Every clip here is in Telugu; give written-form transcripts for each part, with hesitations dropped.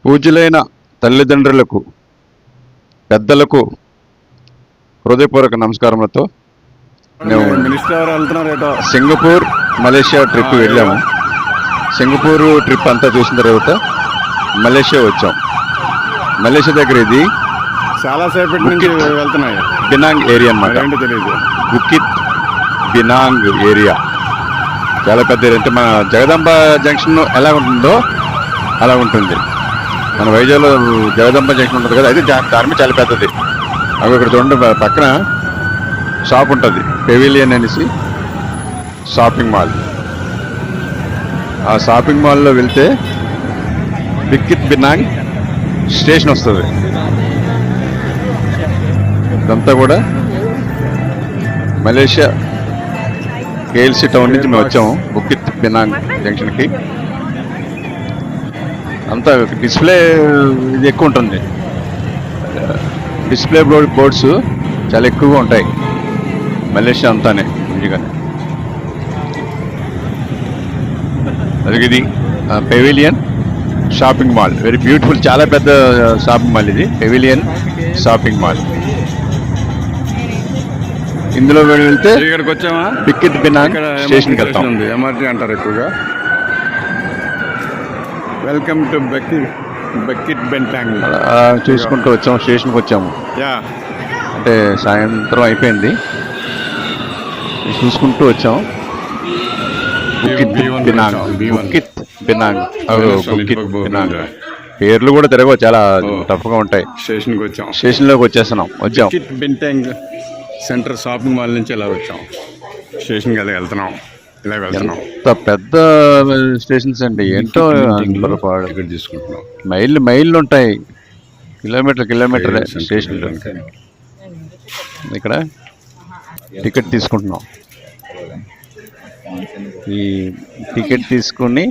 పూజ్యులైన తల్లిదండ్రులకు, పెద్దలకు హృదయపూర్వక నమస్కారములతో మేము సింగపూర్ మలేషియా ట్రిప్ వెళ్ళాము. సింగపూర్ ట్రిప్ అంతా చూసిన తర్వాత మలేషియా వచ్చాం. మలేషియా దగ్గర ఇది చాలాసేపటి నుంచి వెళ్తున్నాయి. బినాంగ్ ఏరియా అన్నమాట. తెలియదు, బుకిత్ బినాంగ్ ఏరియా చాలా పెద్ద ఏరియా. అంటే మన జగదాంబ జంక్షన్ ఎలా ఉంటుందో అలా ఉంటుంది. మన వైజాగ్లో జగదాంబ జంక్షన్ ఉంటుంది కదా, అయితే దాని చాలా పెద్దది. అవి ఇక్కడ చూడండి, పక్కన షాప్ ఉంటుంది, పెవిలియన్ అనేసి షాపింగ్ మాల్. ఆ షాపింగ్ మాల్లో వెళ్తే బుకిత్ బినాంగ్ స్టేషన్ వస్తుంది. ఇదంతా కూడా మలేషియా కేఎల్సి టౌన్ నుంచి మేము వచ్చాము బుకిత్ బినాంగ్ జంక్షన్కి. అంతా డిస్ప్లే ఇది ఎక్కువ ఉంటుంది. డిస్ప్లే బోర్డ్స్ చాలా ఎక్కువగా ఉంటాయి మలేషియా అంతానే. నిజంగానే అది ఇది pavilion shopping mall, very beautiful, చాలా పెద్ద షాపింగ్ మాల్ ఇది, పెవిలియన్ షాపింగ్ మాల్. ఇందులో వెళ్తే ఇక్కడికి వచ్చామా, బుకిత్ బినాంగ్ స్టేషన్కి వెళ్తాం. ఎంఆర్టీ అంటారు ఎక్కువగా. Welcome to Bukit Bintang. చూసుకుంటూ వచ్చాము, స్టేషన్కి వచ్చాము. అంటే సాయంత్రం అయిపోయింది, చూసుకుంటూ వచ్చాము. బుకిత్ బినాంగ్, బుకిత్ బినాంగ్, బుకిత్ బినాంగ్. పేర్లు కూడా తిరగవు, చాలా టఫ్గా ఉంటాయి. స్టేషన్కి వచ్చాం, స్టేషన్లోకి వచ్చాం. బుకిత్ బినాంగ్ సెంటర్ షాపింగ్ మాల్ నుంచి ఇలా వచ్చాం, స్టేషన్కి ఇలా వెళ్తున్నాం. ఎంత పెద్ద స్టేషన్స్ అండి, ఏంటో టికెట్ తీసుకుంటున్నాం. మైళ్ళు ఉంటాయి, కిలోమీటర్ స్టేషన్లో. ఇక్కడ టికెట్ తీసుకుంటున్నాం. ఈ టికెట్ తీసుకుని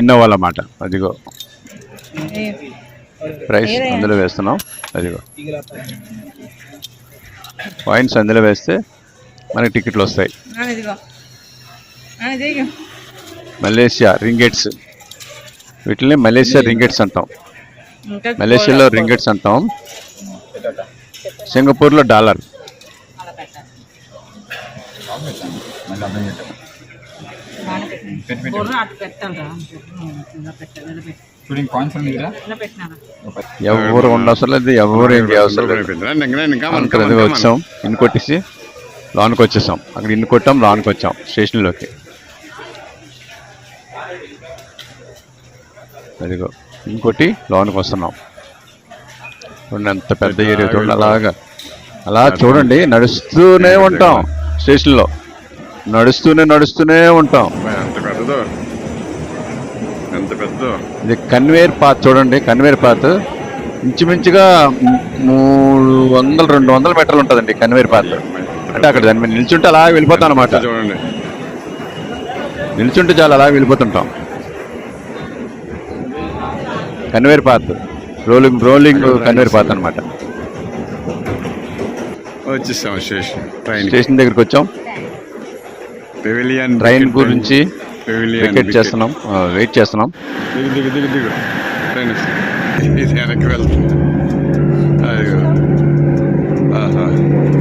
ఇన్నోవాలన్నమాట. అదిగో ప్రైస్ అందులో వేస్తున్నాం. అదిగో పాయింట్స్ అందులో వేస్తే మనకి టికెట్లు వస్తాయి. మలేషియా రింగెట్స్, వీటిని మలేషియా రింగెట్స్ అంటాం. మలేషియాలో రింగెట్స్ అంటాం, సింగపూర్లో డాలర్. ఎవరు ఉండవసరం, ఎవరు ఏం చేయవసరం. వచ్చాం, ఇన్ని కొట్టేసి లోనికి వచ్చేసాం. అక్కడ ఇన్ని కొట్టాం, లోనికి వచ్చాం స్టేషన్లోకి. అదిగో ఇంకోటి లోనికి వస్తున్నాం. చూడండి ఎంత పెద్ద ఏరియా, చూడండి. అలా చూడండి, నడుస్తూనే ఉంటాం స్టేషన్లో, నడుస్తూనే ఉంటాం. ఇది కన్వేర్ పాత్. చూడండి కన్వేర్ పాత్ ఇంచుమించుగా 300-200 మీటర్లు ఉంటుందండి కన్వేర్ పాత్. అంటే అక్కడ దాని మీద నిల్చుంటే అలా వెళ్ళిపోతాం అనమాట. నిల్చుంటే చాలా అలా వెళ్ళిపోతుంటాం. Conveyor path, rolling conveyor path అనమాట. వచ్చేసాం స్టేషన్ దగ్గరికి వచ్చాం. ట్రైన్ గురించి వెయిట్ చేస్తున్నాం.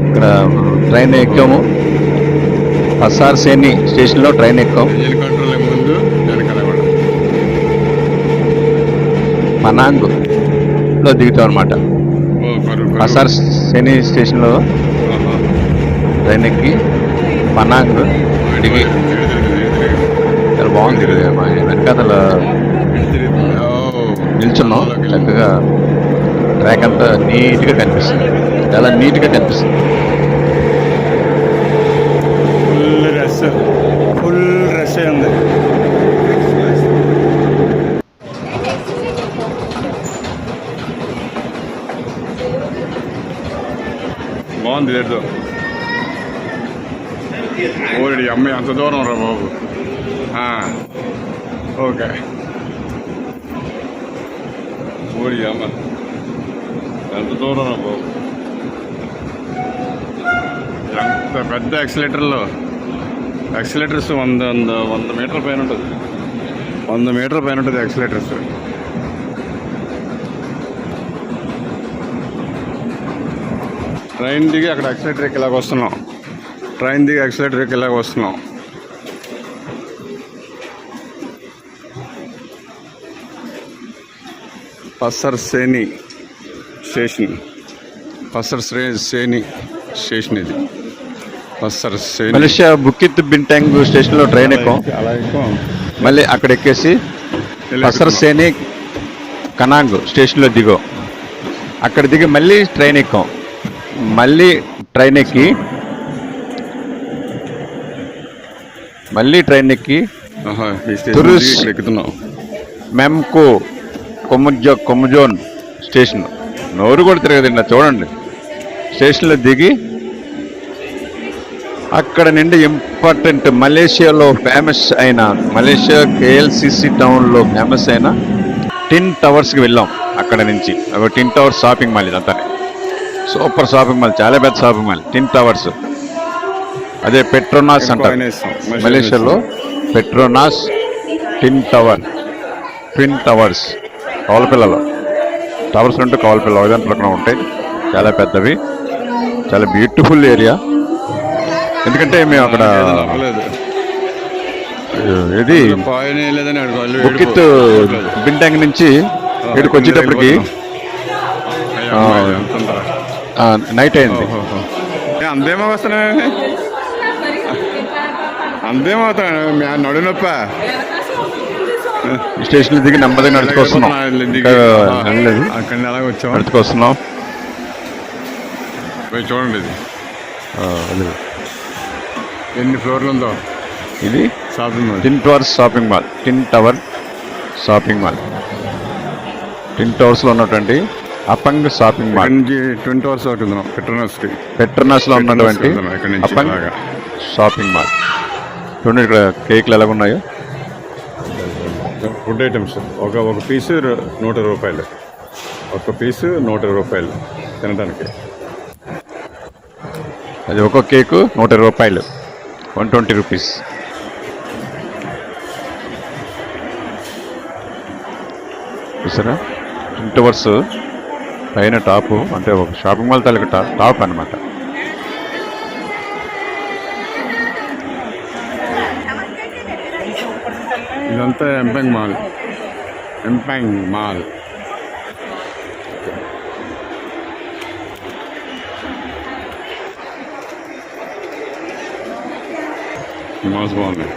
ఇక్కడ ట్రైన్ ఎక్కాము. పసార్ సేని స్టేషన్లో ట్రైన్ ఎక్కాం. మనాంగ్లో దిగుతాం అనమాట. పసార్ సేని స్టేషన్లో ట్రైన్ ఎక్కి మనాంగ్ దిగి చాలా బాగుంది. మా వెనకాతల నిల్చున్నాం. చక్కగా ట్రాక్ అంతా నీట్గా కనిపిస్తుంది, చాలా నీట్గా కనిపిస్తుంది. ఫుల్ రష్ ఉంది. బాగుంది లేదు. ఓడి అమ్మాయి అంత దూరం రా బాబు. ఓకే, ఓడి అమ్మ ఎంత దూరం రా బాబు. ఎంత పెద్ద యాక్సిలేటర్స్ 100 మీటర్ల పైన ఉంటుంది. 100 మీటర్ల పైన ఉంటుంది యాక్సిలేటర్స్. ట్రైన్ దిగి అక్కడ ఎక్సలేటర్ ఎక్కి ఇలాగ వస్తున్నాం. ట్రైన్ దిగి ఎక్సలేటర్ ఎక్కి ఇలాగ వస్తున్నాం. పసర్ సేని స్టేషన్. ఇది పసర్ సేని. మలేషియా బుకిత్ బింటాంగ్ స్టేషన్లో ట్రైన్ ఎక్కాం. అలా ఎక్కువ మళ్ళీ అక్కడ ఎక్కేసి పసర్ సేని కనాంగ్ స్టేషన్లో దిగో. అక్కడ దిగి మళ్ళీ ట్రైన్ ఎక్కాం. మళ్ళీ ట్రైన్ ఎక్కి ఎక్కుతున్నాం. మెంకో కొమ్ముజోన్ స్టేషన్. నోరు కూడా తిరగదండి, చూడండి. స్టేషన్లో దిగి అక్కడ నుండి ఇంపార్టెంట్ మలేషియాలో ఫేమస్ అయిన మలేషియా KLCC టౌన్లో ఫేమస్ అయిన టిన్ టవర్స్కి వెళ్ళాం. అక్కడ నుంచి ఒక టిన్ టవర్స్ షాపింగ్ మాల్. ఇదంతా సూపర్ షాపింగ్ మాల్, చాలా పెద్ద షాపింగ్ మాల్. టిన్ టవర్స్ అదే పెట్రోనాస్ అంటారు మలేషియాలో. పెట్రోనాస్ టిన్ టవర్స్ కవలపిల్లలో. టవర్స్ అంటే కవలపిల్ల దాంట్లో ఉంటాయి, చాలా పెద్దవి, చాలా బ్యూటిఫుల్ ఏరియా. ఎందుకంటే మేము అక్కడ ఇది బుకిత్ బింటాంగ్ నుంచి ఇక్కడికి వచ్చేటప్పటికి నైట్ అయింది. అందేమవుతాను నడునొప్ప. స్టేషన్ దిగి నెమ్మదిగా నడుచుకొస్తున్నాం. అలా వచ్చాం, నడుచుకొస్తున్నాం. చూడండి ఇది ఎన్ని ఫ్లోర్లు ఉందో. ఇది షాపింగ్ మాల్, టిన్ టవర్స్ షాపింగ్ మాల్. టిన్ టవర్ షాపింగ్ మాల్. టిన్ టవర్స్లో ఉన్నటువంటి అపంగ్ షాపింగ్ మాల్ నుంచి 20 అవర్స్ అవుతుంది పెట్రోనాస్లో ఉన్నటువంటి అపంగ్ షాపింగ్ మాల్. చూడండి ఇక్కడ కేక్లు ఎలాగ ఉన్నాయో. ఫుడ్ ఐటమ్స్ ఒక పీసు 120 రూపాయలు. ఒక పీసు 120 రూపాయలు తినడానికి. అది ఒక కేకు 120 రూపాయలు, 120 రూపీస్. చూసారా, టిన్ టవర్స్ పైన టాపు, అంటే ఒక షాపింగ్ మాల్ తాలూకు టాప్ అన్నమాట. ఇదంతా ఎంపాంగ్ మాల్. మాల్స్ బాగున్నాయి.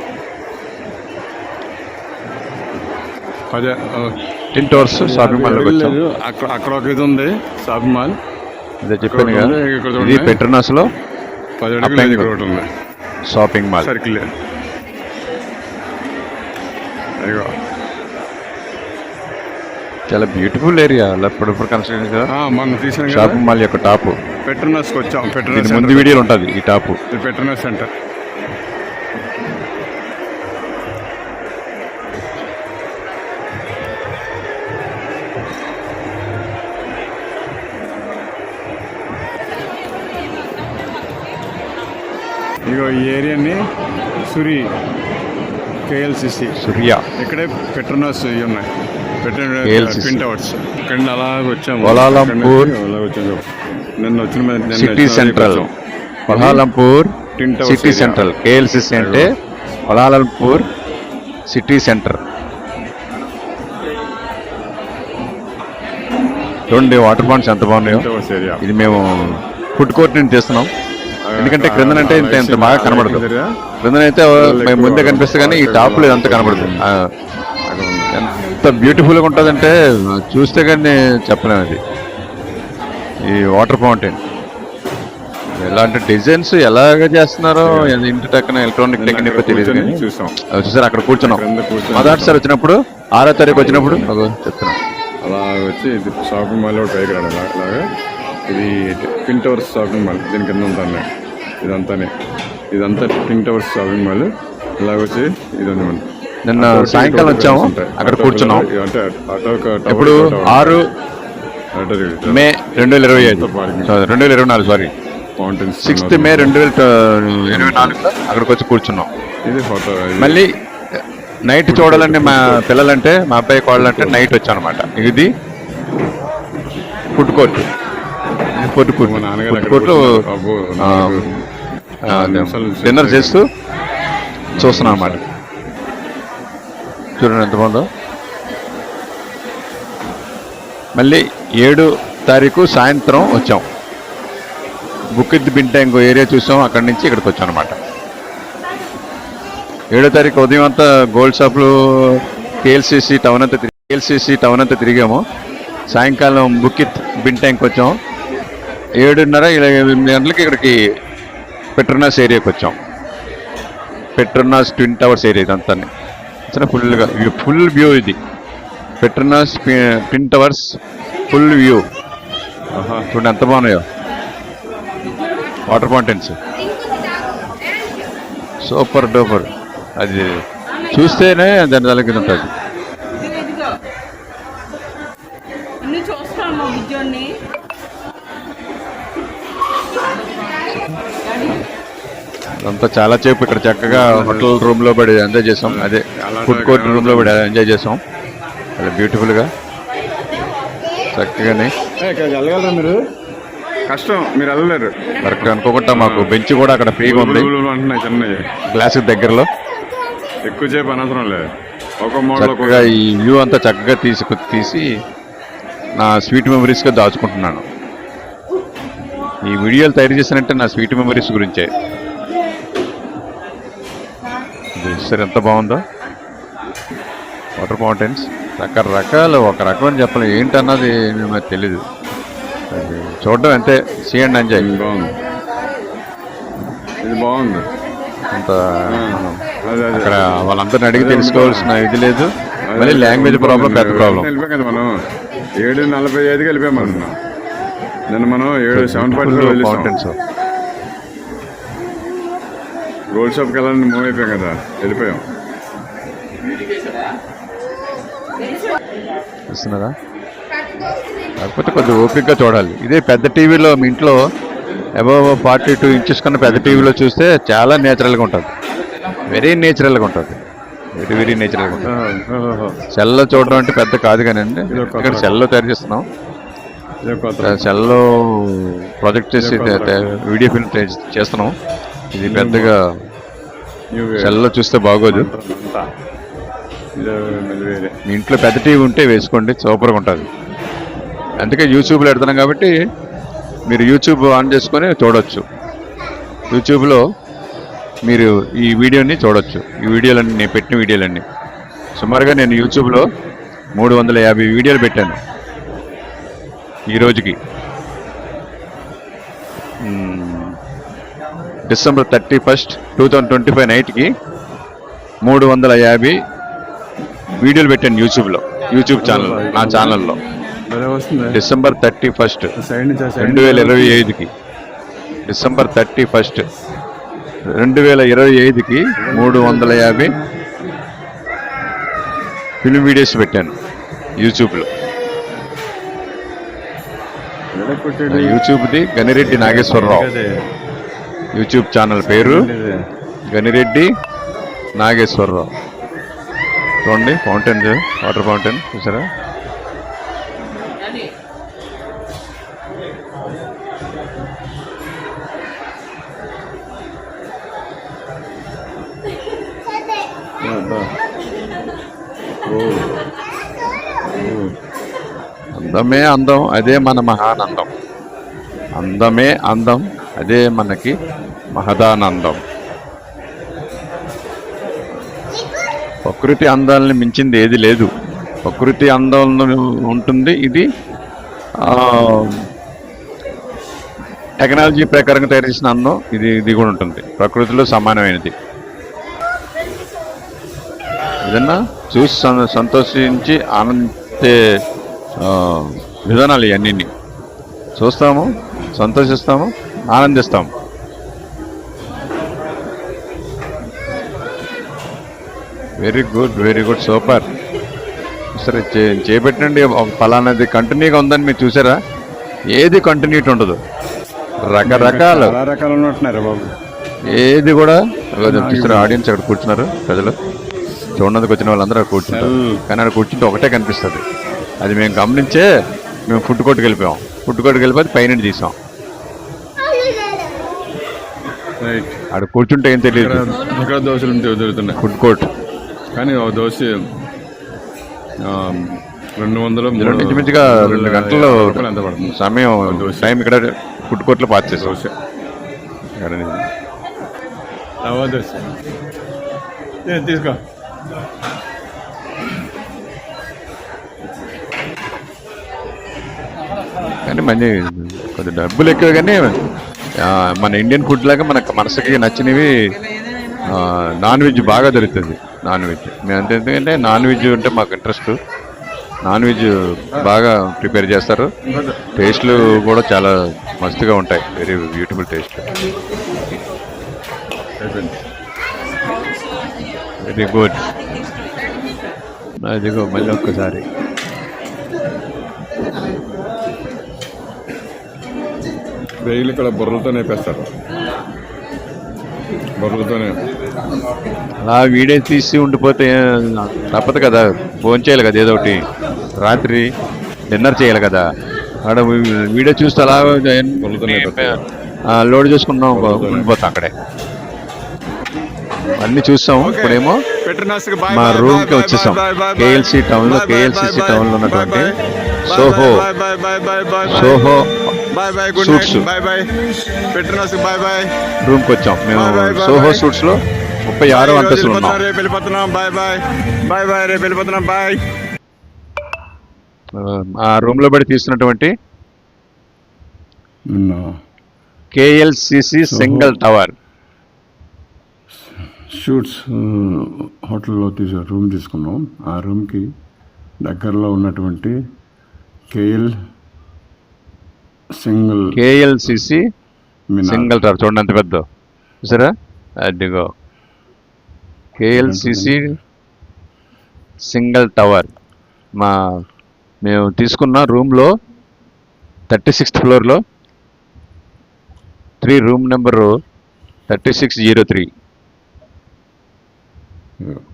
అదే టిన్ టవర్స్ షాపింగ్ మాల్ అక్కడ ఒక ఇది ఉంది షాపింగ్ మాల్. అదే చెప్పాను కదా, ఇది పెట్రోనాస్లో 10 అడుగులు ఉంది షాపింగ్ మాల్. సర్కిల్. అయ్యో చాలా బ్యూటిఫుల్ ఏరియా. ఇప్పుడు కన్స్ట్రక్షన్ కదా మనం తీసిన షాపింగ్ మాల్ యొక్క టాపు. పెట్రోనాస్కి వచ్చాం. ఇది ముందు వీడియోలో ఉంటుంది ఈ టాపు. Petronas centre. ఇగో ఈ ఏరియాని KLCC సూర్య. ఇక్కడే పెట్రోనాస్ ఇవి ఉన్నాయి. Twin towers. ఇక్కడ అలా వచ్చాము. కోలాలంపూర్ నిన్న వచ్చిన city central. Kuala Lumpur city central. KLCC అంటే కోలాలంపూర్ సిటీ సెంటర్. చూడండి వాటర్ ఫాంట్స్ ఎంత బాగున్నాయో. ఇది మేము ఫుడ్ కోర్ట్ నుంచి చేస్తున్నాం. ఎందుకంటే క్రిందనంటే ఇంత బాగా కనబడదు. క్రిందనైతే మేము ముందే కనిపిస్తే కానీ ఈ టాప్లో ఇదంతా కనబడుతుంది. ఎంత బ్యూటిఫుల్గా ఉంటుందంటే చూస్తే కానీ చెప్పలేము. అది ఈ వాటర్ ఫౌంటైన్ ఎలాంటి డిజైన్స్ ఎలాగ చేస్తున్నారో ఇంటి టెక్న ఎలక్ట్రానిక్ టెక్నిక్ తెలియదు కానీ చూసారు. అక్కడ కూర్చున్నాం మొదటిసారి వచ్చినప్పుడు, 6వ తారీఖు వచ్చినప్పుడు చెప్తున్నాం. అలా వచ్చి ఇది షాపింగ్ మాల్ పైకి రాడు. అలాగా ఇది ట్విన్ టవర్స్ షాపింగ్ మాల్. దీని కింద ఉంటాను ఇదంతా ట్విన్ టవర్స్ షాపింగ్ మాల్. ఇలాగ వచ్చి ఇది నిన్న సాయంకాలం వచ్చాము, అక్కడ కూర్చున్నాం. ఇప్పుడు 6 మే 2025, 2024 సారీ, 6th మే 2024 అక్కడికి వచ్చి కూర్చున్నాం. ఇది ఫోటో. మళ్ళీ నైట్ చూడాలంటే మా పిల్లలంటే, మా అబ్బాయి కోడాలంటే నైట్ వచ్చాను అనమాట. ఇది ఫుడ్ కోర్ట్. ఫుడ్ కోర్ట్ మా నాన్నగారు ఫుడ్ అక్కడ కోర్ట్ కూర్చున్నారు. అబ్బో, 4 నిమిషాలు డిన్నర్ చేస్తూ చూస్తున్నాం అన్నమాట. చూడండి ఎంత బాగుందో. మళ్ళీ 7 తారీఖు సాయంత్రం వచ్చాం. బుకిత్ బింటా ఇంకో ఏరియా చూసాం, అక్కడి నుంచి ఇక్కడికి వచ్చాం అనమాట. 7 తారీఖు ఉదయం అంతా గోల్డ్ షాపులు కేఎల్సిసి టౌన్ అంతా తిరిగాము. సాయంకాలం బుకిత్ బింటాంకి వచ్చాం. 7:30 8 గంటలకి ఇక్కడికి పెట్రోనాస్ ఏరియాకి వచ్చాం. పెట్రోనాస్ ట్విన్ టవర్స్ ఏరియా ఇదంతా ఫుల్గా ఫుల్ వ్యూ. ఇది Petronas twin towers full view. చూడండి ఎంత బాగున్నాయో వాటర్ ఫౌంటైన్స్. Super duper. అది చూస్తేనే దాని తలకి ఉంటుంది. అంతా చాలా సేపు ఇక్కడ చక్కగా హోటల్ రూమ్ లో పడి ఎంజాయ్ చేసాం. అదే ఫుడ్ కోర్ట్ రూమ్ లో పడి ఎంజాయ్ చేసాం. అలా బ్యూటిఫుల్ గా చక్కగానే. వెళ్ళగలరా మీరు? కష్టం, మీరు వెళ్ళలేరు. కరెక్ట్ అనుకోకుండా మాకు బెంచ్ కూడా అక్కడ ఫ్రీగా ఉంది, అంటున్నాయి చిన్నవి గ్లాస్ దగ్గరలో. ఎక్కువ సేపు అనవసరం లేదు. ఒక మోడల్ చక్కగా ఈ వ్యూ అంతా చక్కగా తీసి నా స్వీట్ మెమరీస్ గా దాచుకుంటున్నాను. ఈ వీడియోలు తయారు చేశానంటే నా స్వీట్ మెమరీస్ గురించే. సరే ఎంత బాగుందో వాటర్ ఫౌంటైన్స్. రకరకాలు, ఒక రకం అని చెప్పలేదు, ఏంటన్నది నాకు తెలీదు. చూడడం అంతే, సీ అండ్ ఎంజాయ్. బాగుంది, ఇది బాగుంది. అంత అక్కడ వాళ్ళందరిని అడిగి తెలుసుకోవాల్సిన ఇది లేదు. మళ్ళీ లాంగ్వేజ్ ప్రాబ్లం పెద్ద ప్రాబ్లం. వెళ్ళిపోయాం కదా మనం, 7:45కి వెళ్ళిపోయాం అనుకున్నాం. నిన్న మనం 7:45 ఫౌంటైన్స్. గోల్డ్ షాప్కి వెళ్ళాలని మూవ్ అయిపోయాం కదా, వెళ్ళిపోయాం. చూస్తున్నారా? కాకపోతే కొద్దిగా ఓపికగా చూడాలి. ఇదే పెద్ద టీవీలో మీ ఇంట్లో అబౌవ్ 42 ఇంచెస్ కన్నా పెద్ద టీవీలో చూస్తే చాలా నేచురల్గా ఉంటుంది. వెరీ నేచురల్గా ఉంటుంది. వెరీ నేచురల్గా ఉంటుంది. సెల్లో చూడడం అంటే పెద్ద కాదు కానీ అండి, ఇక్కడ సెల్లో తయారు చేస్తున్నాం. సెల్లో ప్రాజెక్ట్ చేసి వీడియో ఫిల్మ్ చేస్తున్నాం. ఇది పెద్దగా సెల్లో చూస్తే బాగోదు. మీ ఇంట్లో పెద్ద టీవీ ఉంటే వేసుకోండి, సూపర్గా ఉంటుంది. అందుకే యూట్యూబ్లో పెడుతున్నాం కాబట్టి మీరు యూట్యూబ్ ఆన్ చేసుకొని చూడవచ్చు. యూట్యూబ్లో మీరు ఈ వీడియోని చూడవచ్చు. ఈ వీడియోలన్నీ నేను పెట్టిన వీడియోలన్నీ సుమారుగా నేను యూట్యూబ్లో 350 వీడియోలు పెట్టాను ఈ రోజుకి. December 31st, 2025 నైట్కి 350 వీడియోలు పెట్టాను యూట్యూబ్లో, యూట్యూబ్ ఛానల్, నా ఛానల్లో. December 31st, 2025కి December 31st, 2025కి 350 film videos పెట్టాను యూట్యూబ్లో. యూట్యూబ్ది గనిరెడ్డి నాగేశ్వరరావు. యూట్యూబ్ ఛానల్ పేరు గనిరెడ్డి నాగేశ్వరరావు. చూడండి ఫౌంటైన్, వాటర్ ఫౌంటైన్ చూసారా? అందమే అందం, అదే మన మహానందం. అందమే అందం, అదే మనకి మహదానందం. ప్రకృతి అందాలని మించింది ఏది లేదు. ప్రకృతి అందం ఉంటుంది. ఇది టెక్నాలజీ ప్రకారంగా తయారు చేసిన అందం ఇది కూడా ఉంటుంది. ప్రకృతిలో సమానమైనది. ఏదన్నా చూసి సంతోషించి ఆనందించే విధానాలు ఇవన్నీ. చూస్తాము, సంతోషిస్తాము, ఆనందిస్తాము. Very good, super. సరే చేపెట్టండి. ఫలానాది కంటిన్యూగా ఉందని మీరు చూసారా? ఏది కంటిన్యూటీ ఉండదు. రకరకాలు ఏది కూడా చూసారా? ఆడియన్స్ అక్కడ కూర్చున్నారు, ప్రజలు చూడడానికి వచ్చిన వాళ్ళందరూ అక్కడ కూర్చుంటారు. కానీ అక్కడ కూర్చుంటే ఒకటే కనిపిస్తుంది. అది మేము గమనించే మేము ఫుడ్ కోర్ట్కి వెళ్ళిపోయాం. ఫుడ్ కోర్ట్కి వెళ్ళిపోతే పైన తీసాం. రైట్. అక్కడ కూర్చుంటే ఏం తెలియదు. ఇక్కడ దోశలు దొరుకుతున్నాయి ఫుడ్ కోర్ట్ కానీ ఒక దోశ 200 ఇంచుమించుగా 2 గంటలు ఎంత పడుతుంది సమయం టైం ఇక్కడ ఫుడ్ కోర్ట్లో పాస్ చేసాం. దోశ దోశ తీసుకో. కానీ మంచి కొద్ది డబ్బులు ఎక్కువ కానీ మన ఇండియన్ ఫుడ్ లాగా మనకు మనసుకి నచ్చినవి నాన్ వెజ్ బాగా దొరుకుతుంది. నాన్ వెజ్ మేము అంతే, ఎందుకంటే నాన్ వెజ్ అంటే మాకు ఇంట్రెస్ట్. నాన్ వెజ్ బాగా ప్రిపేర్ చేస్తారు. టేస్ట్లు కూడా చాలా మస్తుగా ఉంటాయి. Very beautiful taste, very good. అదిగో మళ్ళీ ఒక్కసారి రైలు ఇక్కడ బుర్రలతోనే వేపేస్తారు. బుర్రలతోనే అలా వీడియో తీసి ఉండిపోతే తప్పదు కదా, ఫోన్ చేయాలి కదా, ఏదో ఒకటి రాత్రి డిన్నర్ చేయాలి కదా. అక్కడ వీడియో చూస్తే అలా లోడ్ చేసుకున్నాం, ఉండిపోతాం అక్కడే. అన్ని చూస్తాం. ఇప్పుడేమో మా రూమ్కి వచ్చేసాం. కేఎల్సి టౌన్లో, కేఎల్సిసి టౌన్లో ఉన్నటువంటి సోహో సూట్స్ రూమ్కి వచ్చాం. మేము సోహో సూట్స్ లో 36వ అంతస్తులో ఉన్నాం. ఆ రూమ్ లో బట్టి తీస్తున్నటువంటి కేఎల్సిసి సింగిల్ టవర్ షూట్స్ హోటల్లో రూమ్ తీసుకున్నాం. ఆ రూమ్కి దగ్గరలో ఉన్నటువంటి కేఎల్సిసి సింగిల్ టవర్ చూడండి ఎంత పెద్ద, చూసారా? అదిగో కేఎల్సిసి సింగిల్ టవర్. మేము తీసుకున్న రూమ్లో 36th ఫ్లోర్లో 3 రూమ్ నెంబరు 3603.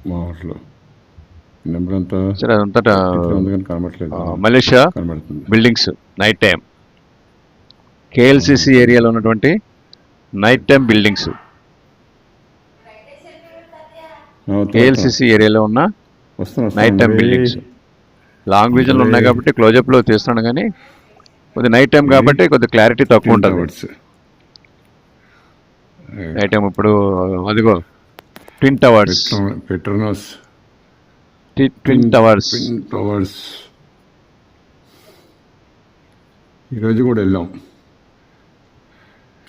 మా హోటల్లో నెంబర్ అంతా సరే, అదంతా కనబడట్లేదు. Malaysia buildings night time. KLCC ఏరియాలో ఉన్నటువంటి నైట్ టైం బిల్డింగ్స్. కేఎల్సిసి ఏరియాలో ఉన్న నైట్ టైం బిల్డింగ్స్ లాంగ్ విజన్లో ఉన్నాయి కాబట్టి క్లోజప్లో తీస్తున్నాను, కానీ కొద్ది నైట్ టైం కాబట్టి కొద్ది క్లారిటీ తక్కువ ఉంటుంది. నైట్ టైం ఇప్పుడు అదిగో twin towers, Petronas twin towers. ఈరోజు కూడా వెళ్ళాం.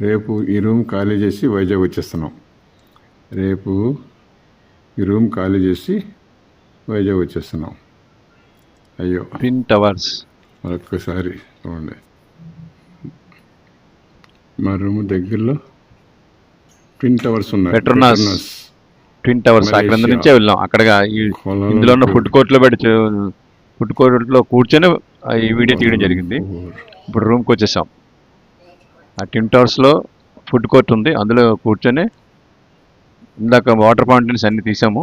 రేపు ఈ రూమ్ ఖాళీ చేసి వైజాగ్ వచ్చేస్తున్నాం. రేపు ఈ రూమ్ ఖాళీ చేసి వైజాగ్ వచ్చేస్తున్నాం. అయ్యో, ట్విన్ టవర్స్ మరొక్కసారి చూడండి. మా రూమ్ దగ్గరలో ట్విన్ టవర్స్ ఉన్నాయి. పెట్రోనాస్ ట్విన్ టవర్స్ అక్కడ నుంచే వెళ్ళాం. అక్కడ ఇందులో ఉన్న ఫుడ్ కోర్ట్లో కూర్చొని ఈ వీడియో తీయడం జరిగింది. ఇప్పుడు రూమ్కి వచ్చేసాం. ఆ ట్విన్ టవర్స్లో ఫుడ్ కోర్ట్ ఉంది, అందులో కూర్చొని ఇందాక వాటర్ ఫౌంటైన్స్ అన్ని తీసాము.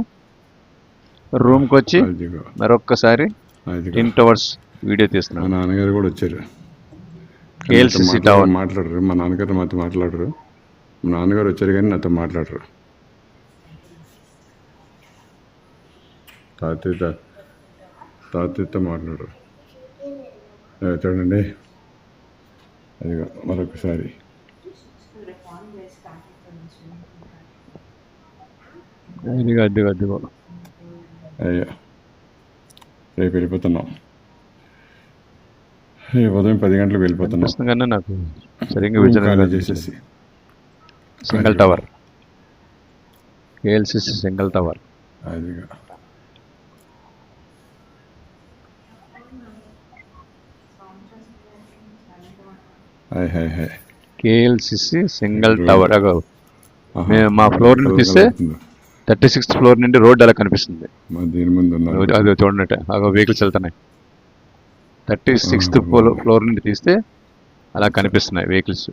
రూమ్కి వచ్చి మరొక్కసారి ట్విన్ టవర్స్ వీడియో తీస్తున్నాం. మా నాన్నగారు కూడా వచ్చారు. కేఎల్సిసి టవర్ మాట్లాడరు. మా నాన్నగారు మాతో మాట్లాడరు. మా నాన్నగారు వచ్చారు కానీ నాతో మాట్లాడరు. తాతయ్యతో మాట్లాడరు. చూడండి, అది మరొకసారి అదిగో అయ్యా. రేపు వెళ్ళిపోతున్నాం. ఉదయం 10 గంటలకు వెళ్ళిపోతున్నాం. కన్నా నాకు సరిగ్గా చేసేసి single tower, KLCC single tower. అదిగా కేఎల్సిసి సింగిల్ టవర్. మేము మా ఫ్లోర్ నుండి తీస్తే 36th ఫ్లోర్ నుండి రోడ్ అలా కనిపిస్తుంది. దీని ముందు అది చూడండి, వెహికల్స్ వెళ్తున్నాయి. 36th ఫ్లోర్ నుండి తీస్తే అలా కనిపిస్తున్నాయి వెహికల్స్.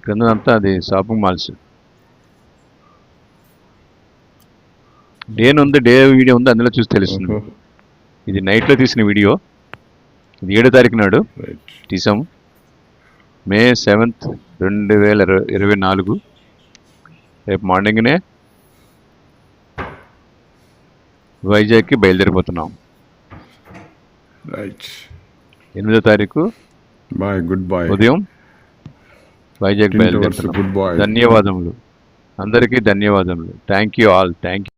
క్రిందంతా అది షాపింగ్ మాల్స్. ఉంది, డే వీడియో ఉంది, అందులో చూసి తెలుస్తుంది. ఓహో. ఇది నైట్లో తీసిన వీడియో. ఇది 7వ తారీఖు నాడు రైట్. తీసాము. మే 7th 2024. రేపు మార్నింగ్నే వైజాగ్కి బయలుదేరిపోతున్నాం. రైట్. 8వ తారీఖు బాయ్. Good bye. ఉదయం వైజాగ్ Twin Towers, బయలుదేరుతున్నాం. good boy. ధన్యవాదములు అందరికీ, ధన్యవాదములు. Thank you all. Thank you.